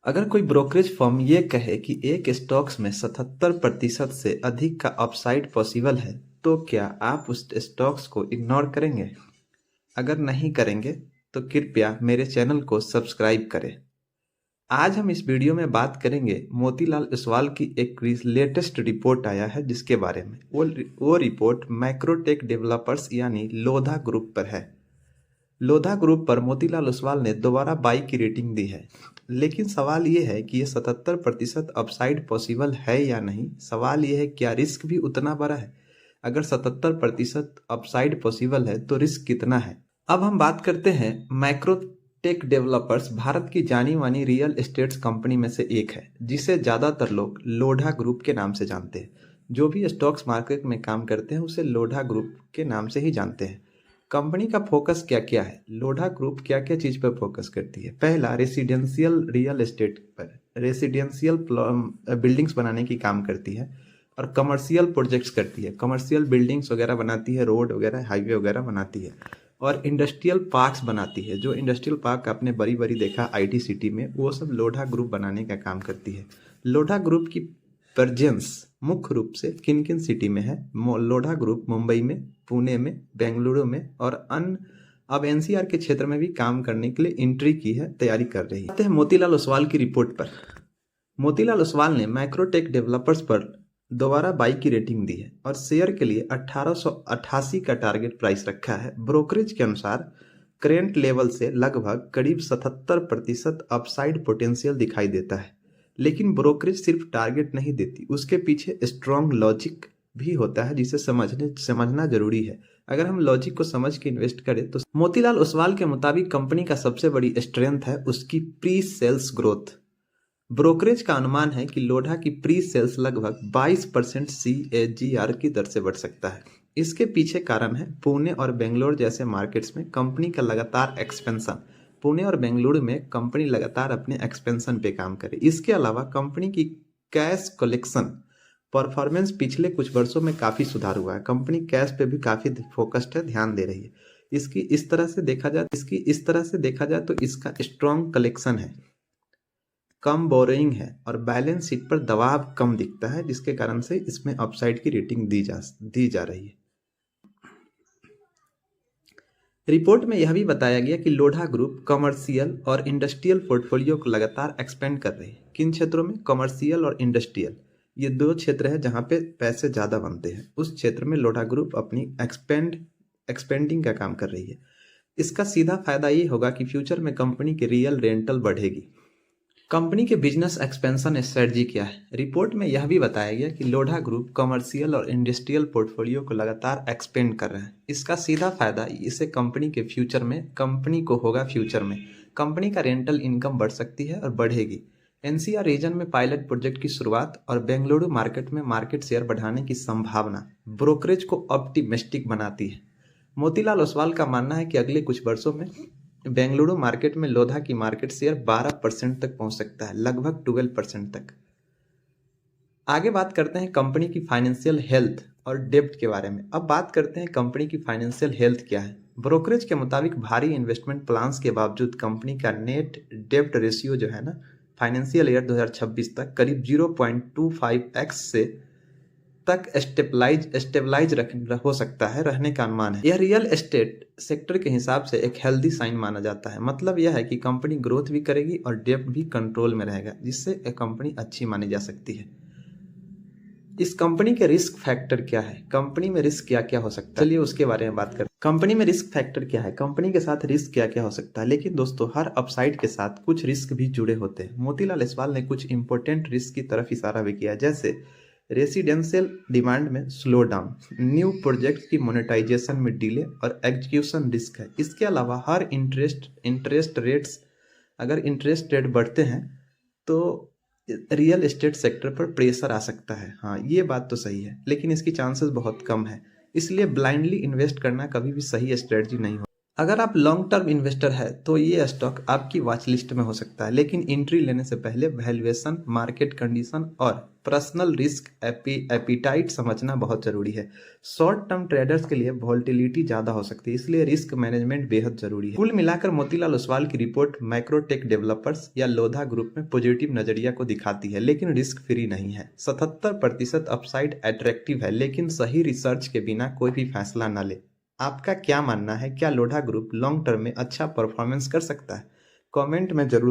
अगर कोई brokerage firm ये कहे कि एक स्टॉक्स में 77% से अधिक का अपसाइड पॉसिबल है, तो क्या आप उस स्टॉक्स को इग्नोर करेंगे? अगर नहीं करेंगे तो कृपया मेरे चैनल को सब्सक्राइब करें। आज हम इस वीडियो में बात करेंगे मोतीलाल ओसवाल की एक लेटेस्ट रिपोर्ट आया है जिसके बारे में। वो रिपोर्ट मैक्रोटेक डेवलपर्स यानी लोधा ग्रुप पर है। लोधा ग्रुप पर मोतीलाल ओसवाल ने दोबारा बाई की रेटिंग दी है, लेकिन सवाल ये है कि ये 77% अपसाइड पॉसिबल है या नहीं। सवाल ये है क्या रिस्क भी उतना बड़ा है? अगर 77% अपसाइड पॉसिबल है तो रिस्क कितना है? अब हम बात करते हैं मैक्रोटेक डेवलपर्स भारत की जानी मानी रियल एस्टेट्स कंपनी में से एक है, जिसे ज़्यादातर लोग लोढ़ा ग्रुप के नाम से जानते हैं। जो भी स्टॉक्स मार्केट में काम करते हैं उसे लोढ़ा ग्रुप के नाम से ही जानते हैं। कंपनी का फोकस क्या क्या है? लोढ़ा ग्रुप क्या क्या चीज़ पर फोकस करती है? पहला, रेसिडेंशियल रियल एस्टेट पर। रेसिडेंशियल बिल्डिंग्स बनाने की काम करती है और कमर्शियल प्रोजेक्ट्स करती है। कमर्शियल बिल्डिंग्स वगैरह बनाती है, रोड वगैरह, हाईवे वगैरह बनाती है। और इंडस्ट्रियल पार्क्स बनाती है। जो इंडस्ट्रियल पार्क आपने बड़ी बड़ी देखा आईटी सिटी में, वो सब लोढ़ा ग्रुप बनाने का काम करती है। लोढ़ा ग्रुप की प्रेजेंस मुख्य रूप से किन किन सिटी में है? लोढ़ा ग्रुप मुंबई में, पुणे में, बेंगलुरु में और अन्य अब एनसीआर के क्षेत्र में भी काम करने के लिए एंट्री की है, तैयारी कर रही है। मोतीलाल ओसवाल की रिपोर्ट पर। मोतीलाल ओसवाल ने मैक्रोटेक डेवलपर्स पर दोबारा बाई की रेटिंग दी है और शेयर के लिए 1888 का टारगेट प्राइस रखा है। ब्रोकरेज के अनुसार करेंट लेवल से लगभग करीब 77% अपसाइड पोटेंशियल दिखाई देता है। लेकिन ब्रोकरेज सिर्फ टारगेट नहीं देती, उसके पीछे स्ट्रॉन्ग लॉजिक भी होता है जिसे समझना जरूरी है। अगर हम लॉजिक को समझ के इन्वेस्ट करें तो मोतीलाल ओसवाल के मुताबिक कंपनी का सबसे बड़ी स्ट्रेंथ है उसकी प्री सेल्स ग्रोथ। ब्रोकरेज का अनुमान है कि लोढ़ा की प्री सेल्स लगभग 22% CAGR की दर से बढ़ सकता है। इसके पीछे कारण है पुणे और बेंगलोर जैसे मार्केट्स में कंपनी का लगातार एक्सपेंशन। पुणे और बेंगलुरु में कंपनी लगातार अपने एक्सपेंशन पे काम करे। इसके अलावा कंपनी की कैश कलेक्शन परफॉर्मेंस पिछले कुछ वर्षों में काफ़ी सुधार हुआ है। कंपनी कैश पे भी काफ़ी फोकस्ड है, ध्यान दे रही है। इसकी इस तरह से देखा जाए तो इसका स्ट्रॉन्ग कलेक्शन है, कम बोरोइंग है और बैलेंस शीट पर दबाव कम दिखता है, जिसके कारण से इसमें अपसाइड की रेटिंग दी जा रही है। रिपोर्ट में यह भी बताया गया कि लोढ़ा ग्रुप कमर्शियल और इंडस्ट्रियल पोर्टफोलियो को लगातार एक्सपेंड कर रही है। किन क्षेत्रों में? कमर्शियल और इंडस्ट्रियल, ये दो क्षेत्र है जहां पे पैसे ज़्यादा बनते हैं। उस क्षेत्र में लोढ़ा ग्रुप अपनी एक्सपेंडिंग का काम कर रही है। इसका सीधा फायदा ये होगा कि फ्यूचर में कंपनी की रियल रेंटल बढ़ेगी। कंपनी के बिजनेस एक्सपेंशन स्ट्रेटजी क्या है? रिपोर्ट में यह भी बताया गया कि लोढ़ा ग्रुप कमर्शियल और इंडस्ट्रियल पोर्टफोलियो को लगातार एक्सपेंड कर रहा है। इसका सीधा फायदा इसे कंपनी को होगा। फ्यूचर में कंपनी का रेंटल इनकम बढ़ सकती है और बढ़ेगी। एनसीआर रीजन में पायलट प्रोजेक्ट की शुरुआत और बेंगलुरु मार्केट में मार्केट शेयर बढ़ाने की संभावना ब्रोकरेज को ऑप्टिमिस्टिक बनाती है। मोतीलाल ओसवाल का मानना है कि अगले कुछ वर्षों में बेंगलुरु मार्केट में लोधा की मार्केट शेयर 12% तक पहुंच सकता है, लगभग 12% तक। आगे बात करते हैं कंपनी की फाइनेंशियल हेल्थ और डेब्ट के बारे में। अब बात करते हैं कंपनी की फाइनेंशियल हेल्थ क्या है। ब्रोकरेज के मुताबिक भारी इन्वेस्टमेंट प्लान्स के बावजूद कंपनी का नेट डेब्ट रेशियो जो है ना, फाइनेंशियल ईयर 2026 तक करीब 0.25x से तक स्टेबलाइज हो सकता है, रहने का अनुमान है। यह रियल एस्टेट सेक्टर के हिसाब से एक हेल्दी साइन माना जाता है। मतलब यह है कि कंपनी ग्रोथ भी करेगी और डेब्ट भी कंट्रोल में रहेगा, जिससे एक कंपनी अच्छी मानी जा सकती है। इस कंपनी के रिस्क फैक्टर क्या है? कंपनी में रिस्क क्या क्या हो सकता है, चलिए उसके बारे में बात करते हैं। कंपनी में रिस्क फैक्टर क्या है? कंपनी के साथ रिस्क क्या क्या हो सकता है? लेकिन दोस्तों, हर अपसाइड के साथ कुछ रिस्क भी जुड़े होते हैं। मोतीलाल ओसवाल ने कुछ इंपॉर्टेंट रिस्क की तरफ इशारा भी किया, जैसे रेसिडेंशियल डिमांड में स्लो डाउन, न्यू प्रोजेक्ट की मोनेटाइजेशन में डिले और एग्जीक्यूशन रिस्क है। इसके अलावा हर इंटरेस्ट रेट्स, अगर इंटरेस्ट रेट बढ़ते हैं तो रियल एस्टेट सेक्टर पर प्रेशर आ सकता है। हाँ, ये बात तो सही है, लेकिन इसकी चांसेस बहुत कम है। इसलिए ब्लाइंडली इन्वेस्ट करना कभी भी सही स्ट्रेटजी नहीं हो। अगर आप लॉन्ग टर्म इन्वेस्टर है तो ये स्टॉक आपकी वॉच लिस्ट में हो सकता है, लेकिन एंट्री लेने से पहले वैल्यूएशन, मार्केट कंडीशन और पर्सनल रिस्क एपिटाइट समझना बहुत जरूरी है। शॉर्ट टर्म ट्रेडर्स के लिए वोलेटिलिटी ज्यादा हो सकती है, इसलिए रिस्क मैनेजमेंट बेहद जरूरी है। कुल मिलाकर मोतीलाल ओसवाल की रिपोर्ट माइक्रोटेक डेवलपर्स या लोधा ग्रुप में पॉजिटिव नजरिया को दिखाती है, लेकिन रिस्क फ्री नहीं है। 77% अपसाइड अट्रैक्टिव है, लेकिन सही रिसर्च के बिना कोई भी फैसला न ले। आपका क्या मानना है, क्या लोढ़ा ग्रुप लॉन्ग टर्म में अच्छा परफॉर्मेंस कर सकता है? कमेंट में जरूर